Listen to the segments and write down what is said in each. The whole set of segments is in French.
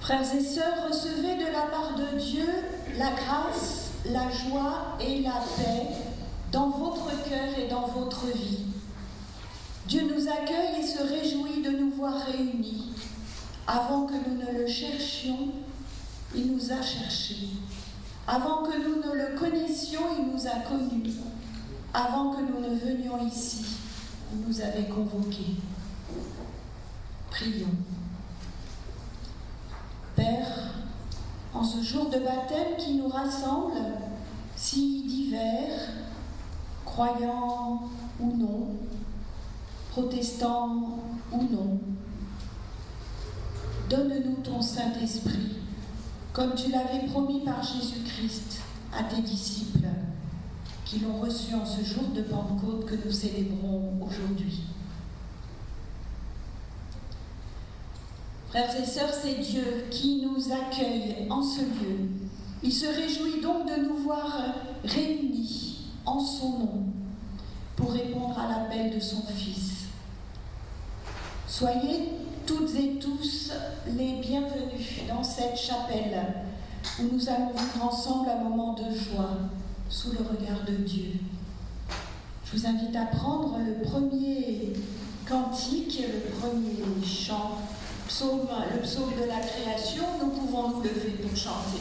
Frères et sœurs, recevez de la part de Dieu la grâce, la joie et la paix dans votre cœur et dans votre vie. Dieu nous accueille et se réjouit de nous voir réunis. Avant que nous ne le cherchions, il nous a cherchés. Avant que nous ne le connaissions, il nous a connus. Avant que nous ne venions ici, il nous avait convoqués. Prions. Père, en ce jour de baptême qui nous rassemble, si divers, croyants ou non, protestants ou non, donne-nous ton Saint-Esprit, comme tu l'avais promis par Jésus-Christ à tes disciples, qui l'ont reçu en ce jour de Pentecôte que nous célébrons aujourd'hui. Frères et sœurs, c'est Dieu qui nous accueille en ce lieu. Il se réjouit donc de nous voir réunis en son nom pour répondre à l'appel de son Fils. Soyez toutes et tous les bienvenus dans cette chapelle où nous allons vivre ensemble un moment de joie sous le regard de Dieu. Je vous invite à prendre le premier cantique, le premier chant, le psaume de la création. Nous pouvons nous lever pour chanter.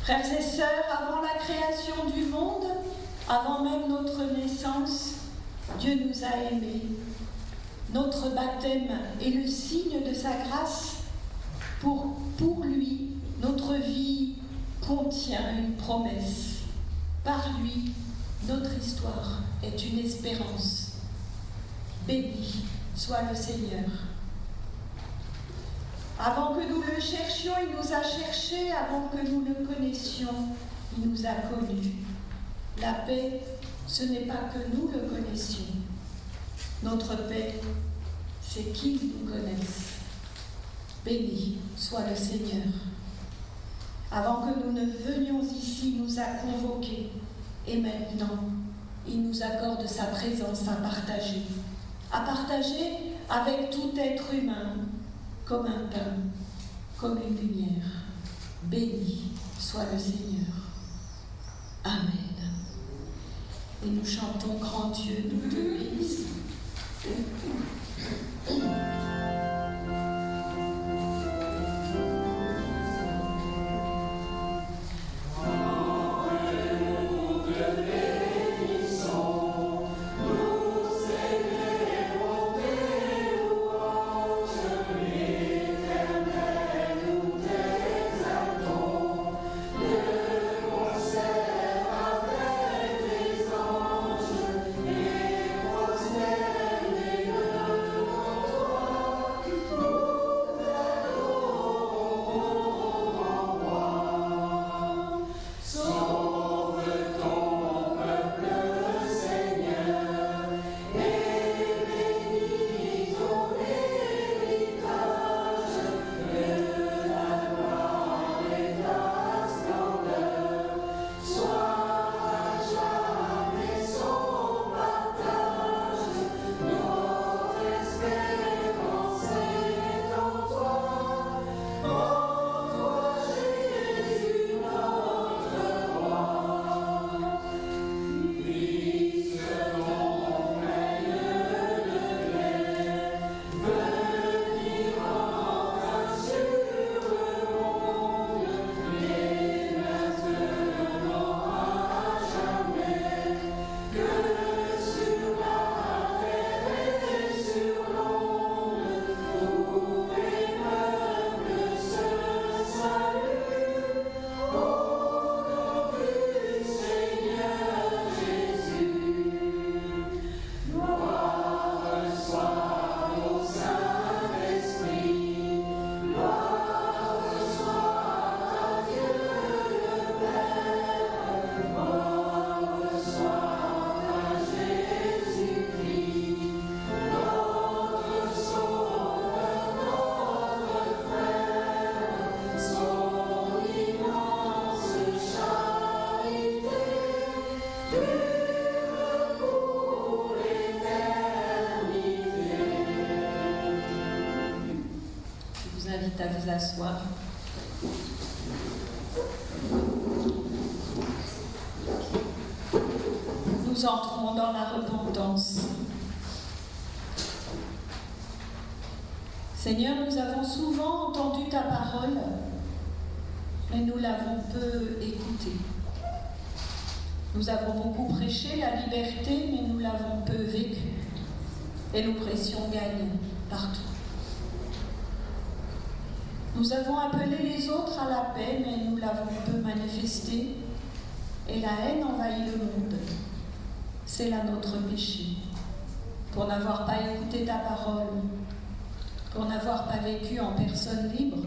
Frères et sœurs, avant la création du monde, avant même notre naissance, Dieu nous a aimés. Notre baptême est le signe de sa grâce. Pour lui, notre vie contient une promesse. Par lui, notre histoire est une espérance. Béni soit le Seigneur. Avant que nous le cherchions, il nous a cherchés. Avant que nous le connaissions, il nous a connus. La paix, ce n'est pas que nous le connaissions. Notre paix, c'est qu'il nous connaisse. Béni soit le Seigneur. Avant que nous ne venions ici, il nous a convoqués. Et maintenant, il nous accorde sa présence à partager avec tout être humain, comme un pain, comme une lumière. Béni soit le Seigneur. Amen. Et nous chantons, grand Dieu, nous te bénissons. À vous asseoir. Nous entrons dans la repentance. Seigneur, nous avons souvent entendu ta parole, mais nous l'avons peu écoutée. Nous avons beaucoup prêché la liberté, mais nous l'avons peu vécue. Et l'oppression gagne partout. Nous avons appelé les autres à la paix, mais nous l'avons peu manifestée, et la haine envahit le monde. C'est là notre péché. Pour n'avoir pas écouté ta parole, pour n'avoir pas vécu en personne libre,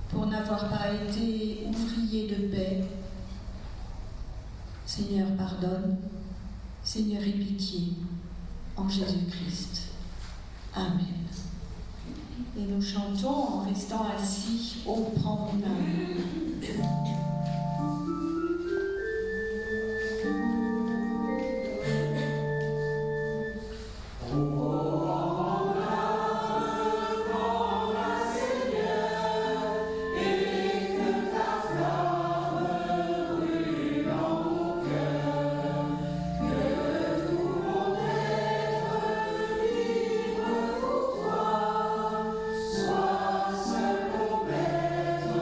pour n'avoir pas été ouvrier de paix. Seigneur, pardonne. Seigneur, aie pitié. En Jésus-Christ. Amen. Et nous chantons en restant assis, ô prends mon âme. Sois seul mon maître,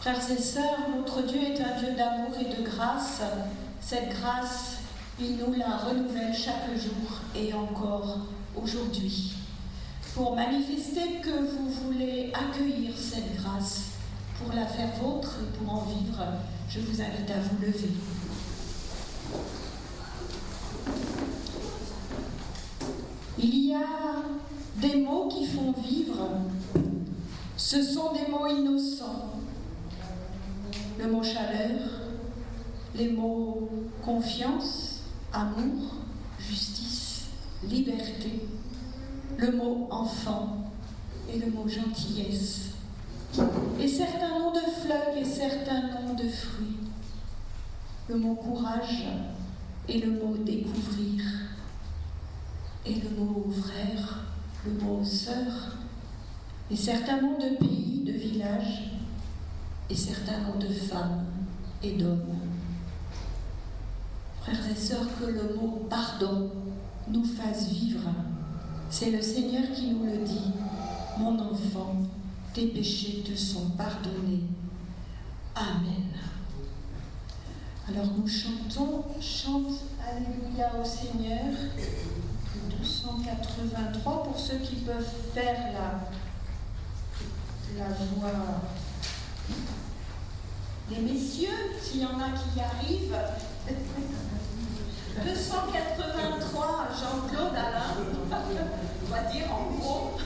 Frères et sœurs, notre Dieu est un Dieu d'amour et de grâce. Cette grâce, il nous la renouvelle chaque jour et encore aujourd'hui. Pour manifester que vous voulez accueillir cette grâce, pour la faire vôtre et pour en vivre, je vous invite à vous lever. Il y a des mots qui font vivre. Ce sont des mots innocents. Le mot chaleur, les mots confiance, amour, justice, liberté, le mot enfant et le mot gentillesse. Et certains noms de fleurs et certains noms de fruits. Le mot courage et le mot découvrir. Et le mot frère, le mot sœur. Et certains noms de pays, de villages. Et certains noms de femmes et d'hommes. Frères et sœurs, que le mot pardon nous fasse vivre. C'est le Seigneur qui nous le dit. Mon enfant, tes péchés te sont pardonnés. Amen. Alors nous chantons, chante Alléluia au Seigneur, 283, pour ceux qui peuvent faire la voix des messieurs, s'il y en a qui y arrivent. 283, Jean-Claude Alain, on va dire en gros.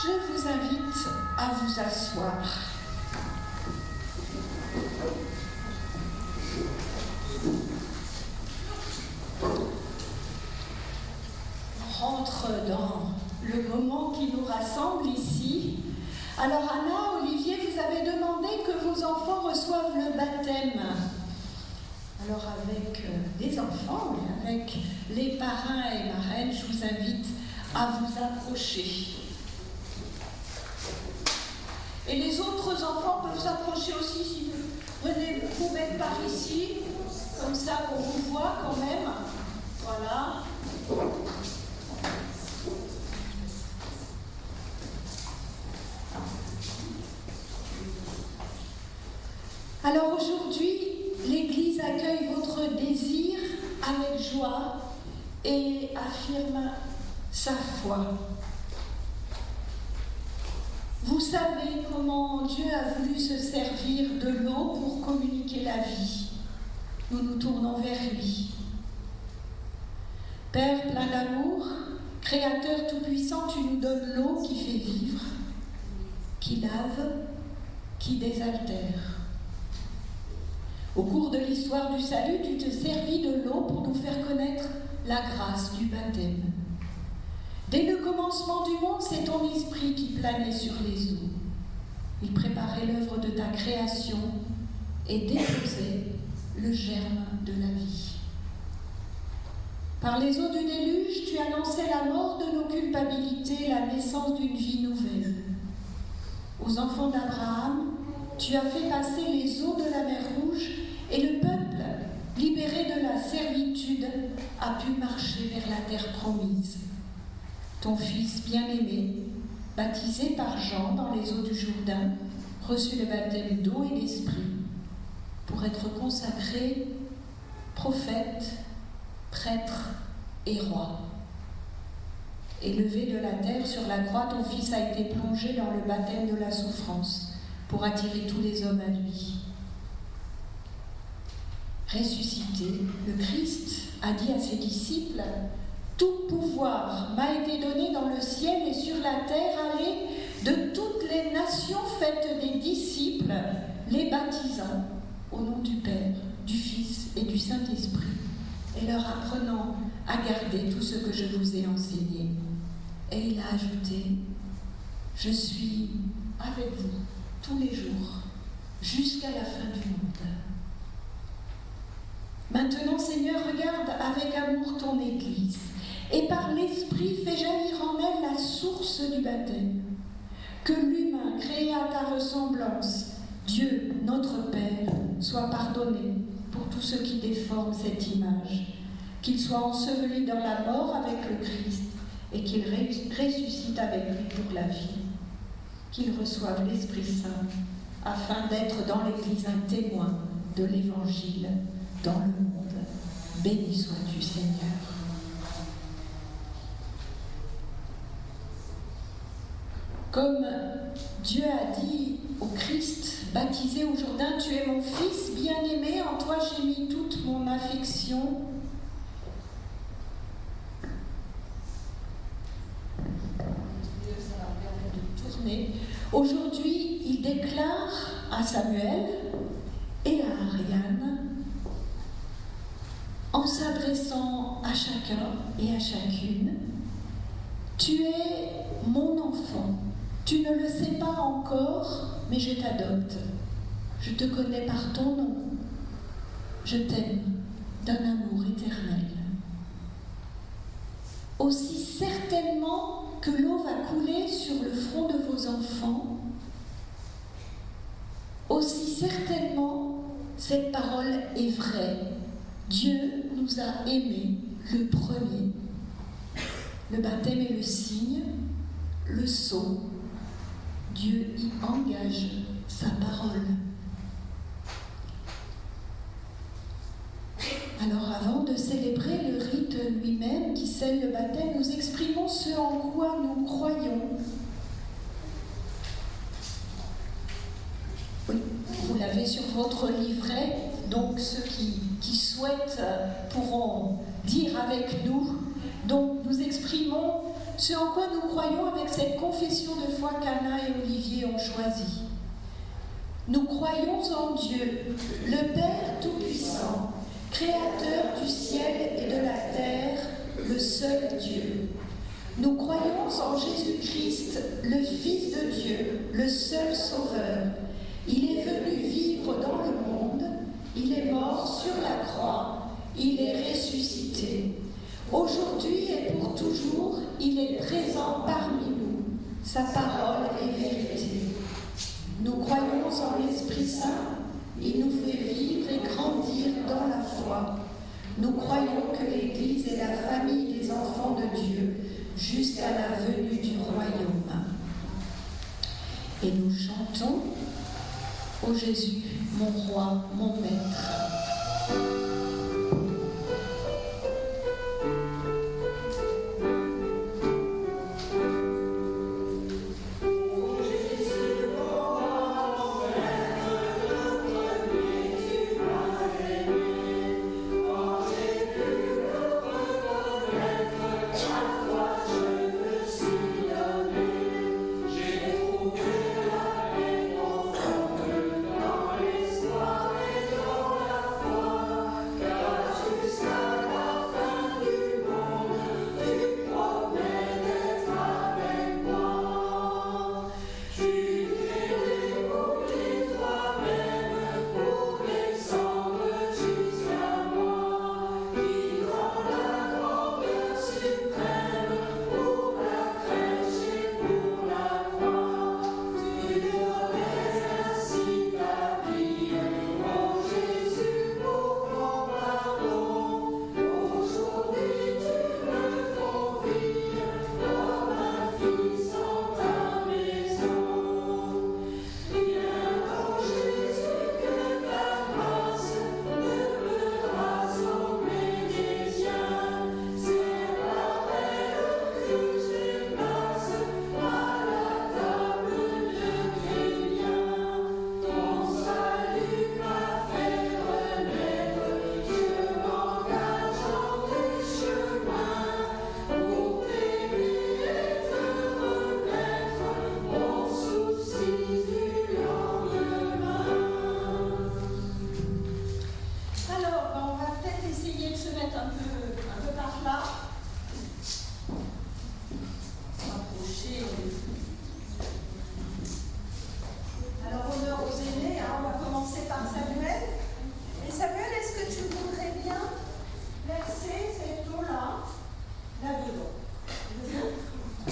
Je vous invite à vous asseoir. On rentre dans le moment qui nous rassemble ici. Alors Anna, Olivier, vous avez demandé que vos enfants reçoivent le baptême. Alors avec des enfants, avec les parrains et marraines, je vous invite à vous approcher. Et les autres enfants peuvent s'approcher aussi si vous venez vous mettre par ici, comme ça qu'on vous voit quand même. Voilà. Alors aujourd'hui, l'Église accueille votre désir avec joie et affirme sa foi. Vous savez comment Dieu a voulu se servir de l'eau pour communiquer la vie. Nous nous tournons vers lui. Père plein d'amour, Créateur tout-puissant, tu nous donnes l'eau qui fait vivre, qui lave, qui désaltère. Au cours de l'histoire du salut, tu te servis de l'eau pour nous faire connaître la grâce du baptême. Dès le commencement du monde, c'est ton esprit qui planait sur les eaux. Il préparait l'œuvre de ta création et déposait le germe de la vie. Par les eaux du déluge, tu annonçais la mort de nos culpabilités, la naissance d'une vie nouvelle. Aux enfants d'Abraham, tu as fait passer les eaux de la mer Rouge et le peuple, libéré de la servitude, a pu marcher vers la terre promise. Ton fils bien-aimé, baptisé par Jean dans les eaux du Jourdain, reçut le baptême d'eau et d'esprit. pour être consacré prophète, prêtre et roi. Élevé de la terre sur la croix, ton Fils a été plongé dans le baptême de la souffrance pour attirer tous les hommes à lui. Ressuscité, le Christ a dit à ses disciples « Tout pouvoir m'a été donné dans le ciel et sur la terre. Allez de toutes les nations, faites des disciples, les baptisant au nom du Père, du Fils et du Saint-Esprit, et leur apprenant à garder tout ce que je vous ai enseigné. » Et il a ajouté « Je suis avec vous tous les jours, jusqu'à la fin du monde. » Maintenant, Seigneur, regarde avec amour ton Église, et par l'Esprit fais jaillir en elle la source du baptême. Que l'humain, créé à ta ressemblance, Dieu, notre Père, soit pardonné pour tout ce qui déforme cette image, qu'il soit enseveli dans la mort avec le Christ, et qu'il ressuscite avec lui pour la vie, qu'il reçoive l'Esprit Saint, afin d'être dans l'Église un témoin de l'Évangile dans le monde. Béni sois-tu, Seigneur. Comme Dieu a dit au Christ, baptisé au Jourdain, « Tu es mon Fils bien-aimé, en toi j'ai mis toute mon affection », aujourd'hui, il déclare à Samuel et à Ariane, en s'adressant à chacun et à chacune, « Tu es mon enfant, tu ne le sais pas encore, mais je t'adopte. Je te connais par ton nom, je t'aime d'un amour éternel. Aussi certainement que l'eau va couler sur le front de vos enfants, aussi certainement cette parole est vraie. Dieu nous a aimés le premier. Le baptême est le signe, le sceau. Dieu y engage sa parole. Alors avant de célébrer le rite lui-même qui scelle le baptême, nous exprimons ce en quoi nous croyons. Oui, vous l'avez sur votre livret, donc ceux qui souhaitent pourront dire avec nous. Donc nous exprimons ce en quoi nous croyons avec cette confession de foi qu'Anna et Olivier ont choisie. Nous croyons en Dieu, le Père Tout-Puissant, Créateur du ciel et de la terre, le seul Dieu. Nous croyons en Jésus-Christ, le Fils de Dieu, le seul Sauveur. Il est venu vivre dans le monde, il est mort sur la croix, il est ressuscité. Aujourd'hui et pour toujours, il est présent parmi nous. Sa parole est vérité. Nous croyons en l'Esprit Saint. Il nous fait vivre et grandir dans la foi. Nous croyons que l'Église est la famille des enfants de Dieu jusqu'à la venue du royaume. Et nous chantons « Ô Jésus, mon roi, mon maître ». ben, on va peut-être essayer de se mettre un peu par là. Rapprocher. Alors, honneur aux aînés, hein, on va commencer par Samuel. Et Samuel, est-ce que tu voudrais bien verser cette eau-là, là-dedans? Je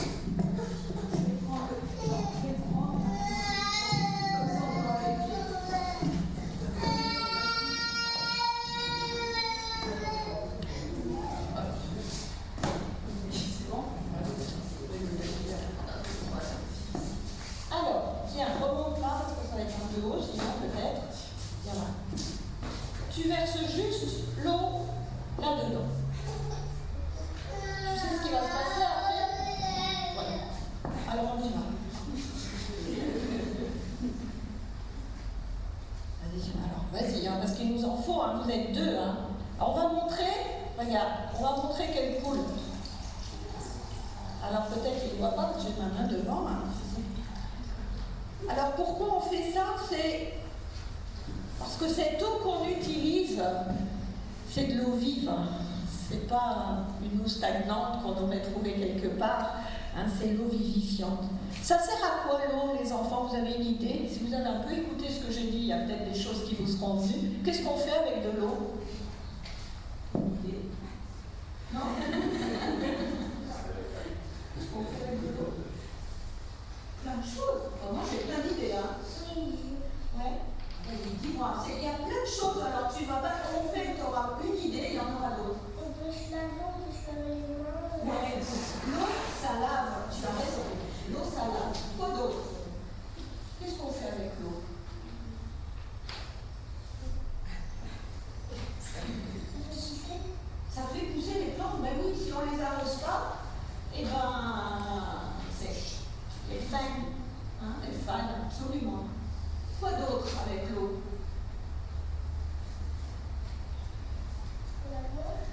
vais prendre comme ça, on va avec les c'est bon. Alors, tiens, remonte là, parce que ça va être un peu haut, sinon peut-être. Viens là. Tu verses juste l'eau là-dedans. Tu sais ce qui va se passer après? Voilà. Alors on y va. Alors vas-y, hein, parce qu'il nous en faut, hein, vous êtes deux. Hein. Alors on va montrer, regarde, on va montrer qu'elle coule. Alors peut-être qu'il ne voit pas, parce que j'ai ma main devant. Hein. Alors pourquoi on fait ça? C'est parce que cette eau qu'on utilise, c'est de l'eau vive. C'est pas une eau stagnante qu'on aurait trouvée quelque part. Hein, c'est l'eau vivifiante. Ça sert à quoi l'eau, les enfants? Vous avez une idée? Si vous avez un peu écouté ce que j'ai dit, il y a peut-être des choses qui vous seront venues. Qu'est-ce qu'on fait avec de l'eau? Non? Qu'est-ce qu'on fait avec de l'eau? Plein de choses. Oh, moi j'ai plein d'idées. Hein. Ouais. Dis-moi, il y a plein de choses. Alors tu vas pas tromper, tu auras une idée, il y en aura d'autres. On peut se laver, on peut se laver les mains. Ouais, l'eau, ça lave. Tu as raison. L'eau, ça lave. Quoi d'autre? Qu'est-ce qu'on fait avec l'eau? Ça fait pousser les plantes. Ben oui, si on les arrose pas, eh ben, sèche. Elles fanent. Hein, elles fanent, absolument. Quoi d'autre avec l'eau?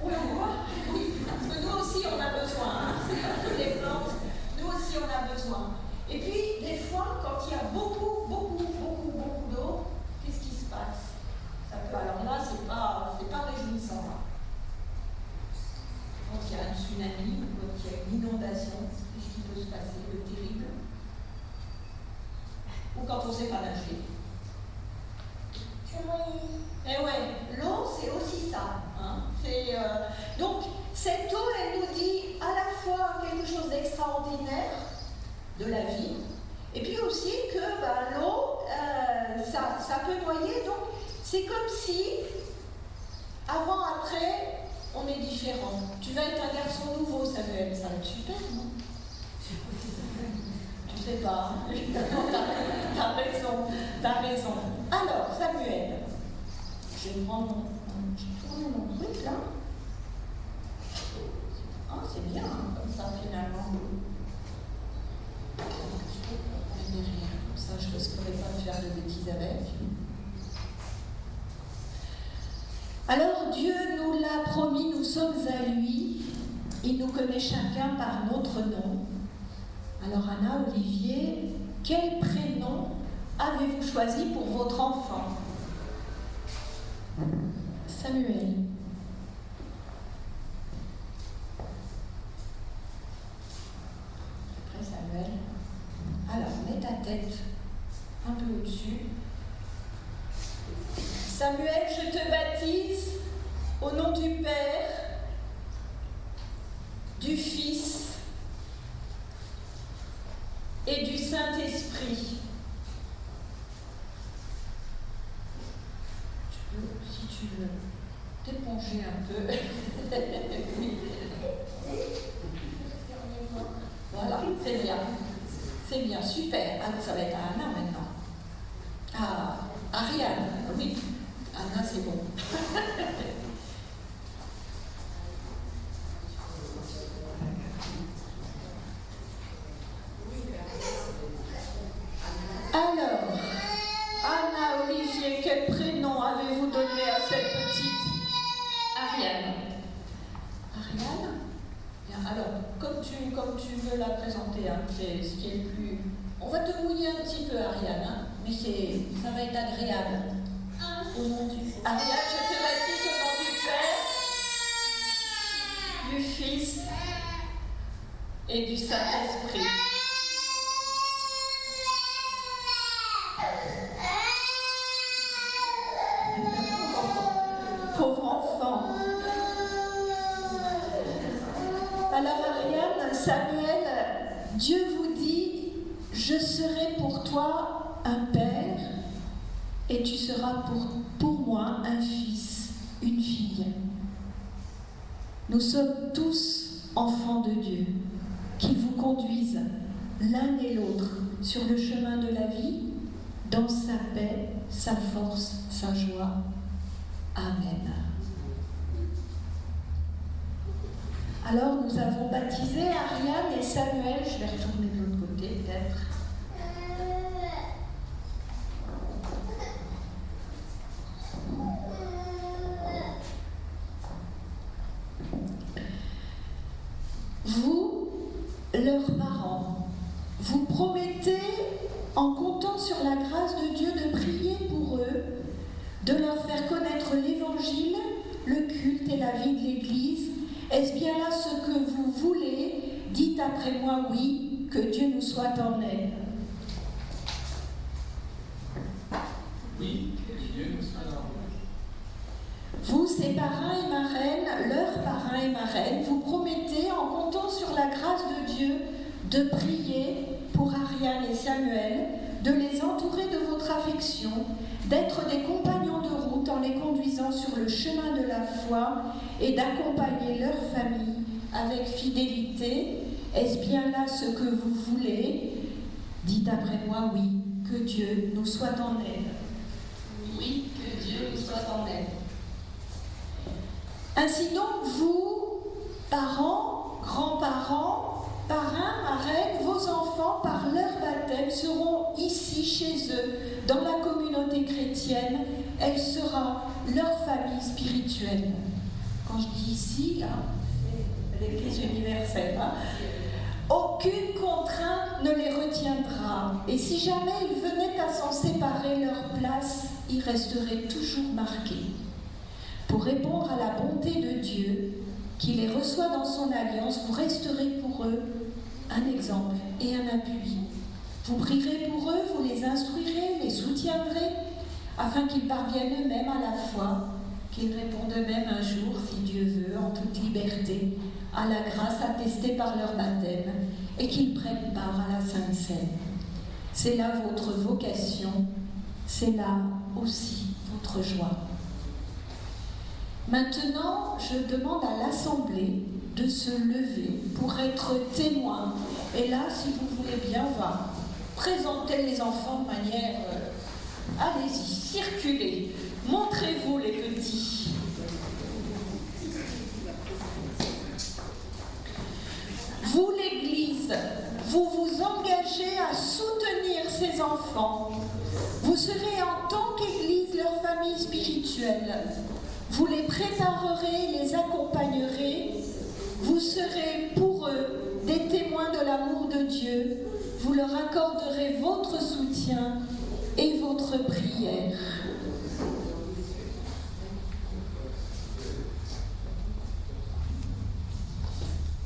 On la boit. Oui, parce que nous aussi on a besoin. Hein. Les plantes, nous aussi on a besoin. Et puis, des fois, quand il y a beaucoup d'eau, qu'est-ce qui se passe? Ça peut, alors là, c'est pas réjouissant. Hein. Quand il y a un tsunami, quand il y a une inondation, qu'est-ce qui peut se passer de terrible? Ou quand on ne sait pas nager. Eh ouais, l'eau, c'est aussi ça. Hein. Donc, cette eau, elle nous dit à la fois quelque chose d'extraordinaire de la vie, et puis aussi que l'eau, ça peut noyer. Donc, c'est comme si, avant, après, on est différent. Tu vas être un garçon nouveau, Samuel. Ça va être super, non? Tu sais pas. T'as raison. Alors, Samuel, je vais prendre mon truc là. Ah, c'est bien, hein, comme ça, finalement. Je vais derrière, comme ça, je ne risquerai pas de faire de bêtises avec. Alors, Dieu nous l'a promis, nous sommes à lui. Il nous connaît chacun par notre nom. Alors, Anna, Olivier, quel prénom avez-vous choisi pour votre enfant? Samuel. Après Samuel. Alors, mets ta tête un peu au-dessus. Samuel, je te baptise au nom du Père, du Fils et du Saint-Esprit. Si tu veux t'éponger un peu. Voilà, c'est bien. C'est bien, super. Ah, ça va être à Anna maintenant. Ah, Ariane, oui. Anna, c'est bon. Alors, Anna, Olivier, quel prénom avez-vous donné à cette petite Ariane? Ariane? Bien, alors, comme tu veux la présenter, hein, c'est ce qui est le plus... On va te mouiller un petit peu, Ariane, hein, mais ça va être agréable. Au nom du... Ariane, je te baptise au nom du et du Saint-Esprit. Pauvre enfant. Alors Ariane, Samuel, Dieu vous dit, je serai pour toi un père et tu seras pour moi un fils, une fille. Nous sommes tous enfants de Dieu, qu'il vous conduise l'un et l'autre sur le chemin de la vie, dans sa paix, sa force, sa joie. Amen. Alors nous avons baptisé Ariane et Samuel. Je vais retourner de l'autre côté peut-être. Vous, leurs parents, vous promettez, en comptant sur la grâce de Dieu, de prier pour eux, de leur faire connaître l'Évangile, le culte et la vie de l'Église. Est-ce bien là ce que vous voulez? Dites après moi oui, que Dieu nous soit en aide. Oui, que Dieu nous soit en aide. Vous, ces parrains et marraines, leurs parrains et marraines, vous promettez, en comptant sur la grâce de Dieu, de prier pour Ariane et Samuel, de les entourer de votre affection, d'être des compagnons de route en les conduisant sur le chemin de la foi et d'accompagner leur famille avec fidélité. Est-ce bien là ce que vous voulez? Dites après moi oui, que Dieu nous soit en aide. Oui, que Dieu nous soit en aide. Ainsi donc, vous, parents, grands-parents, parrains, marraines, vos enfants, par leur baptême, seront ici chez eux, dans la communauté chrétienne. Elle sera leur famille spirituelle. Quand je dis ici, là, c'est l'Église universelle. Hein, aucune contrainte ne les retiendra. Et si jamais ils venaient à s'en séparer, leur place y resterait toujours marquée. Pour répondre à la bonté de Dieu, qui les reçoit dans son alliance, vous resterez pour eux un exemple et un appui. Vous prierez pour eux, vous les instruirez, les soutiendrez, afin qu'ils parviennent eux-mêmes à la foi, qu'ils répondent eux-mêmes un jour, si Dieu veut, en toute liberté, à la grâce attestée par leur baptême, et qu'ils prennent part à la Sainte Seine. C'est là votre vocation, c'est là aussi votre joie. Maintenant, je demande à l'Assemblée de se lever pour être témoin. Et là, si vous voulez bien, on va présenter les enfants de manière... allez-y, circulez, montrez-vous les petits. Vous, l'Église, vous vous engagez à soutenir ces enfants. Vous serez en tant qu'Église leur famille spirituelle. Vous les préparerez, les accompagnerez. Vous serez pour eux des témoins de l'amour de Dieu. Vous leur accorderez votre soutien et votre prière.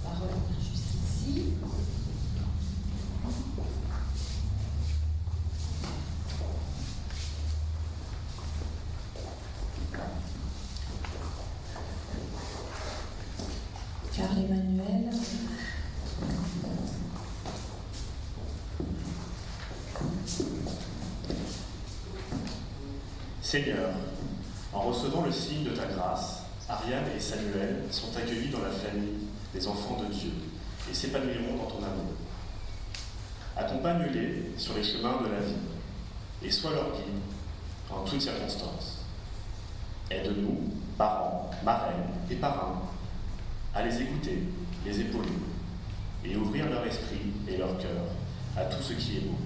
Parole juste ici. Carl Emmanuel. Seigneur, en recevant le signe de ta grâce, Ariane et Samuel sont accueillis dans la famille des enfants de Dieu et s'épanouiront dans ton amour. Accompagne-les sur les chemins de la vie et sois leur guide en toutes circonstances. Aide-nous, parents, marraines et parrains, à les écouter, les épauler et ouvrir leur esprit et leur cœur à tout ce qui est beau.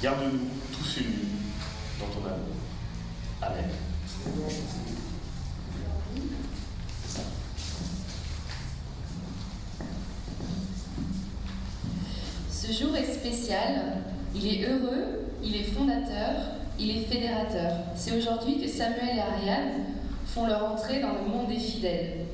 Garde-nous tous unis dans ton amour. Amen. Ce jour est spécial, il est heureux, il est fondateur, il est fédérateur. C'est aujourd'hui que Samuel et Ariane font leur entrée dans le monde des fidèles.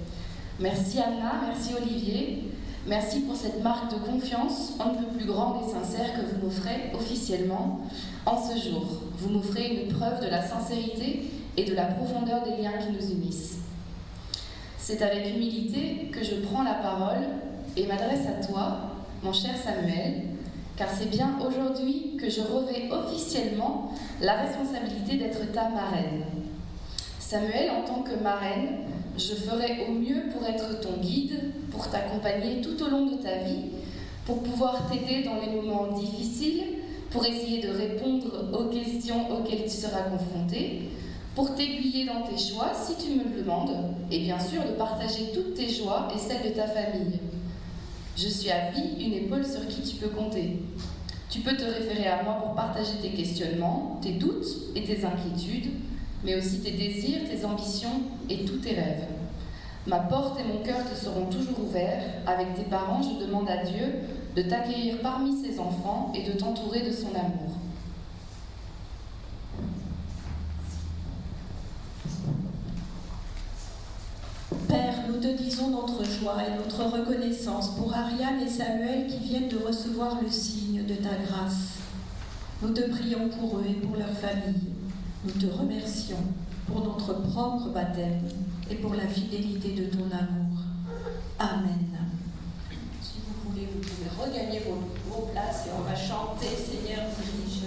Merci Anna, merci Olivier, merci pour cette marque de confiance un peu plus grande et sincère que vous m'offrez officiellement en ce jour. Vous m'offrez une preuve de la sincérité et de la profondeur des liens qui nous unissent. C'est avec humilité que je prends la parole et m'adresse à toi, mon cher Samuel, car c'est bien aujourd'hui que je revêt officiellement la responsabilité d'être ta marraine. Samuel, en tant que marraine, je ferai au mieux pour être ton guide, pour t'accompagner tout au long de ta vie, pour pouvoir t'aider dans les moments difficiles, pour essayer de répondre aux questions auxquelles tu seras confronté, pour t'aiguiller dans tes choix si tu me le demandes, et bien sûr de partager toutes tes joies et celles de ta famille. Je suis à vie une épaule sur qui tu peux compter. Tu peux te référer à moi pour partager tes questionnements, tes doutes et tes inquiétudes, mais aussi tes désirs, tes ambitions et tous tes rêves. Ma porte et mon cœur te seront toujours ouverts. Avec tes parents, je demande à Dieu de t'accueillir parmi ses enfants et de t'entourer de son amour. Père, nous te disons notre joie et notre reconnaissance pour Ariane et Samuel qui viennent de recevoir le signe de ta grâce. Nous te prions pour eux et pour leur famille. Nous te remercions pour notre propre baptême et pour la fidélité de ton amour. Amen. Si vous voulez, vous pouvez regagner vos places et on va chanter Seigneur dirige.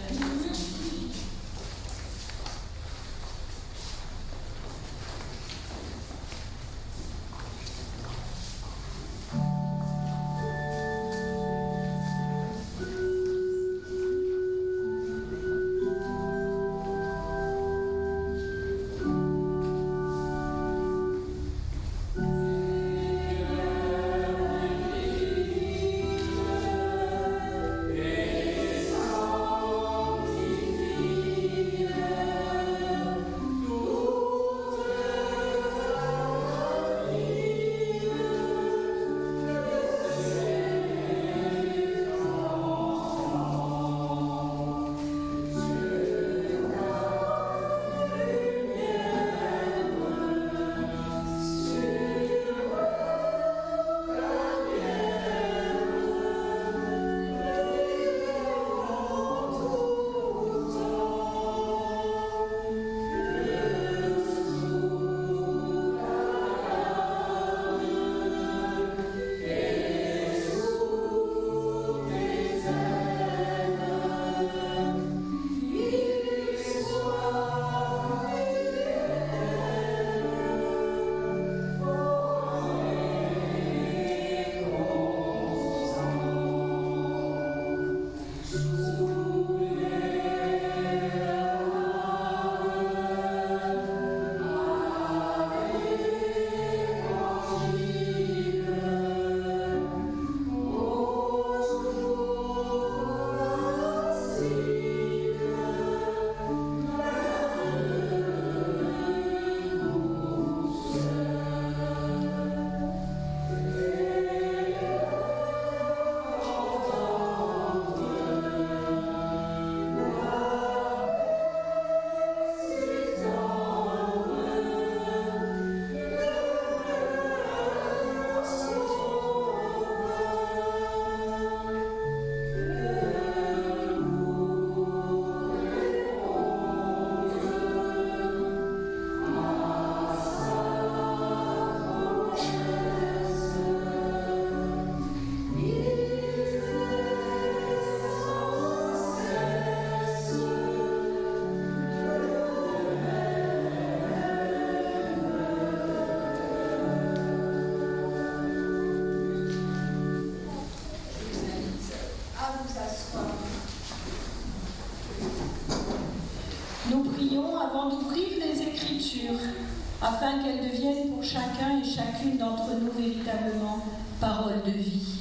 Afin qu'elles deviennent pour chacun et chacune d'entre nous véritablement paroles de vie.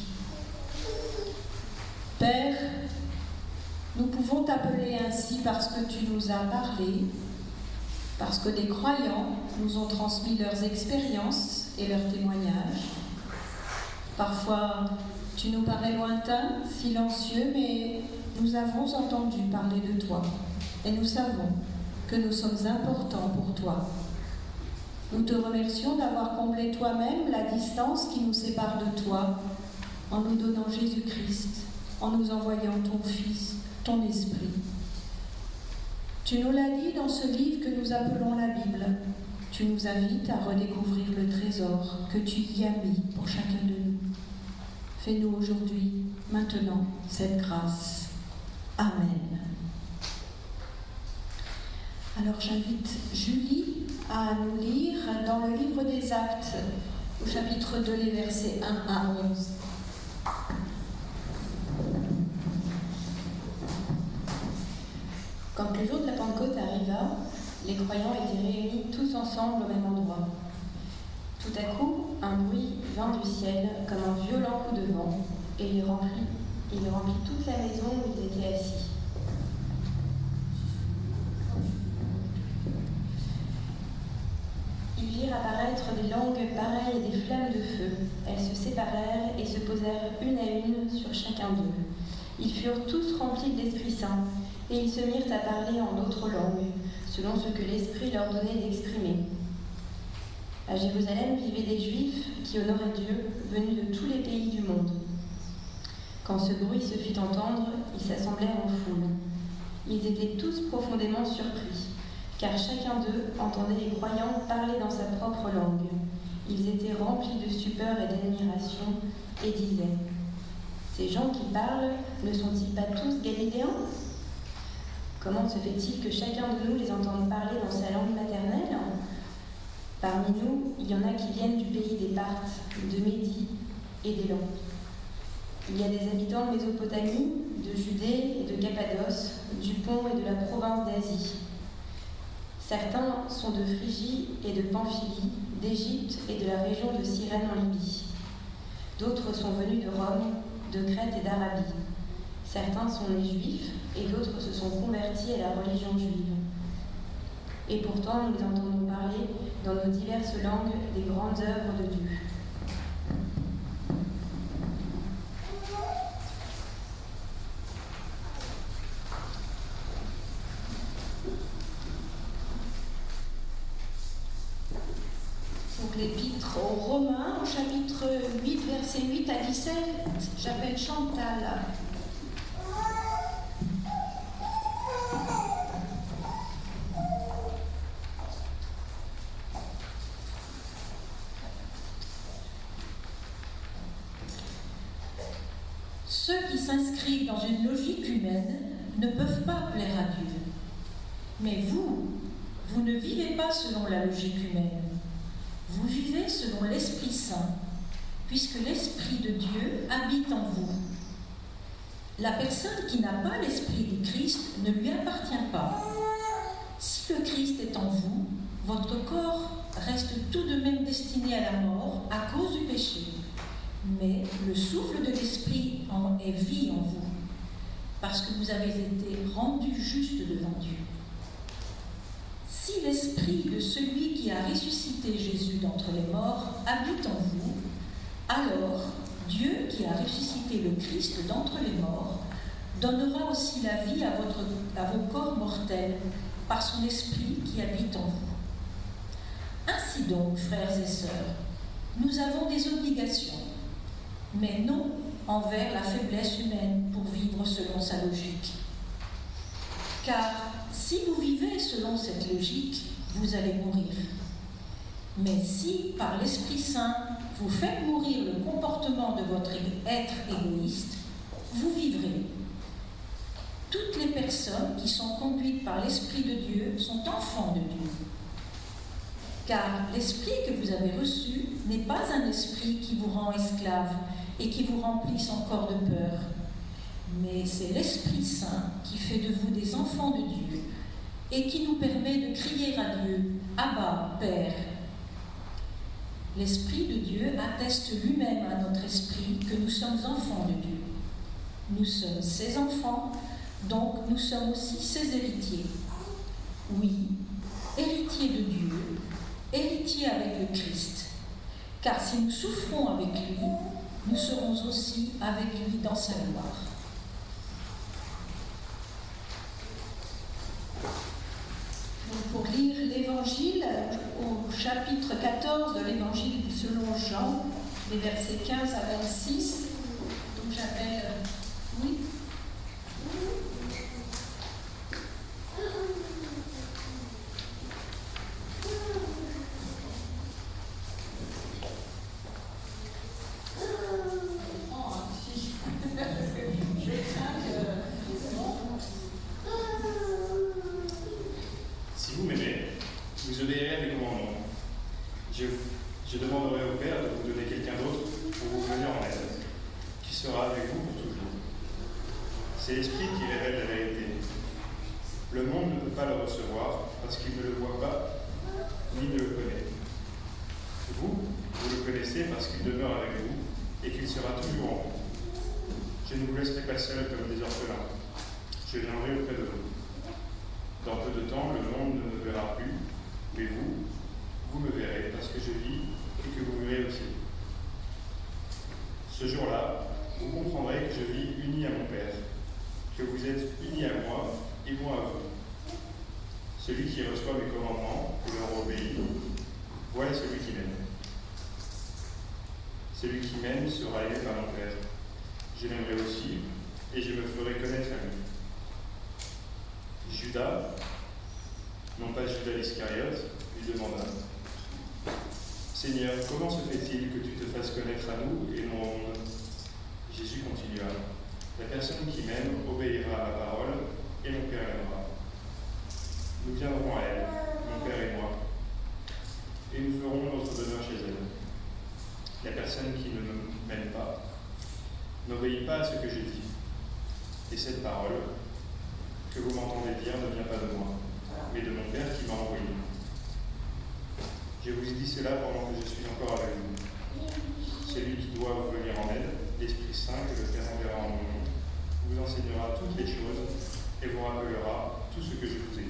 Père, nous pouvons t'appeler ainsi parce que tu nous as parlé, parce que des croyants nous ont transmis leurs expériences et leurs témoignages. Parfois, tu nous parais lointain, silencieux, mais nous avons entendu parler de toi et nous savons que nous sommes importants pour toi. Nous te remercions d'avoir comblé toi-même la distance qui nous sépare de toi, en nous donnant Jésus-Christ, en nous envoyant ton Fils, ton Esprit. Tu nous l'as dit dans ce livre que nous appelons la Bible. Tu nous invites à redécouvrir le trésor que tu y as mis pour chacun de nous. Fais-nous aujourd'hui, maintenant, cette grâce. Amen. Alors j'invite Julie à nous lire dans le livre des Actes, au chapitre 2, les versets 1 à 11. Quand le jour de la Pentecôte arriva, les croyants étaient réunis tous ensemble au même endroit. Tout à coup, un bruit vint du ciel comme un violent coup de vent, et il remplit toute la maison où ils étaient assis. Ils virent apparaître des langues pareilles à des flammes de feu. Elles se séparèrent et se posèrent une à une sur chacun d'eux. Ils furent tous remplis de l'Esprit Saint, et ils se mirent à parler en d'autres langues, selon ce que l'Esprit leur donnait d'exprimer. À Jérusalem vivaient des Juifs qui honoraient Dieu, venus de tous les pays du monde. Quand ce bruit se fit entendre, ils s'assemblèrent en foule. Ils étaient tous profondément surpris, car chacun d'eux entendait les croyants parler dans sa propre langue. Ils étaient remplis de stupeur et d'admiration et disaient : « Ces gens qui parlent ne sont-ils pas tous galiléens ? Comment se fait-il que chacun de nous les entende parler dans sa langue maternelle ? Parmi nous, il y en a qui viennent du pays des Parthes, de Médie et d'Élan. Il y a des habitants de Mésopotamie, de Judée et de Cappadoce, du Pont et de la province d'Asie. Certains sont de Phrygie et de Pamphylie, d'Égypte et de la région de Cyrène en Libye. D'autres sont venus de Rome, de Crète et d'Arabie. Certains sont nés juifs et d'autres se sont convertis à la religion juive. Et pourtant, nous les entendons parler dans nos diverses langues des grandes œuvres de Dieu. Donc l'épître aux Romains, au chapitre 8, versets 8 à 17, j'appelle Chantal. Ceux qui s'inscrivent dans une logique humaine ne peuvent pas plaire à Dieu. Mais vous ne vivez pas selon la logique humaine. Vous vivez selon l'Esprit Saint, puisque l'Esprit de Dieu habite en vous. La personne qui n'a pas l'Esprit du Christ ne lui appartient pas. Si le Christ est en vous, votre corps reste tout de même destiné à la mort à cause du péché. Mais le souffle de l'Esprit est vie en vous, parce que vous avez été rendus justes devant Dieu. Si l'Esprit de celui qui a ressuscité Jésus d'entre les morts habite en vous, alors Dieu qui a ressuscité le Christ d'entre les morts donnera aussi la vie à vos corps mortels par son Esprit qui habite en vous. Ainsi donc, frères et sœurs, nous avons des obligations, mais non envers la faiblesse humaine pour vivre selon sa logique. Car si vous vivez selon cette logique, vous allez mourir. Mais si, par l'Esprit Saint, vous faites mourir le comportement de votre être égoïste, vous vivrez. Toutes les personnes qui sont conduites par l'Esprit de Dieu sont enfants de Dieu. Car l'Esprit que vous avez reçu n'est pas un esprit qui vous rend esclave et qui vous remplisse encore de peur. Mais c'est l'Esprit Saint qui fait de vous des enfants de Dieu et qui nous permet de crier à Dieu « Abba, Père ». L'Esprit de Dieu atteste lui-même à notre esprit que nous sommes enfants de Dieu. Nous sommes ses enfants, donc nous sommes aussi ses héritiers. Oui, héritiers de Dieu, héritiers avec le Christ. Car si nous souffrons avec lui, nous serons aussi avec lui dans sa gloire. Donc pour lire l'Évangile, au chapitre 14 de l'Évangile selon Jean, les versets 15 à 26. Donc j'appelle... Oui. Si vous m'aimez, vous obéirez à mes commandements. Je demanderai au Père de vous donner quelqu'un d'autre pour vous venir en aide, qui sera avec vous pour toujours. C'est l'Esprit qui révèle la vérité. Le monde ne peut pas le recevoir parce qu'il ne le voit pas ni ne le connaît. Vous le connaissez parce qu'il demeure avec vous et qu'il sera toujours en vous. Je ne vous laisserai pas seul comme des orphelins. Je viendrai auprès de vous. Dans peu de temps, le monde ne me verra plus, mais vous me verrez parce que je vis et que vous verrez aussi. Ce jour-là, vous comprendrez que je vis uni à mon Père, que vous êtes unis à moi et moi à vous. Celui qui reçoit mes commandements et leur obéit, voilà celui qui m'aime. Celui qui m'aime sera aimé par mon Père. Je l'aimerai aussi et je me ferai connaître à lui. Judas, non pas Judas l'Iscariote, lui demanda « Seigneur, comment se fait-il que tu te fasses connaître à nous et non au monde ?» Jésus continua « La personne qui m'aime obéira à ma parole et mon Père l'aimera. Nous viendrons à elle, mon Père et moi, et nous ferons notre demeure chez elle. La personne qui ne m'aime pas n'obéit pas à ce que je dis. Et cette parole que vous m'entendez dire ne vient pas de moi, mais de mon Père qui m'a envoyé. Je vous ai dit cela pendant que je suis encore avec vous. Celui qui doit vous venir en aide, l'Esprit Saint que le Père enverra en mon nom, vous enseignera toutes les choses et vous rappellera tout ce que je vous ai dit.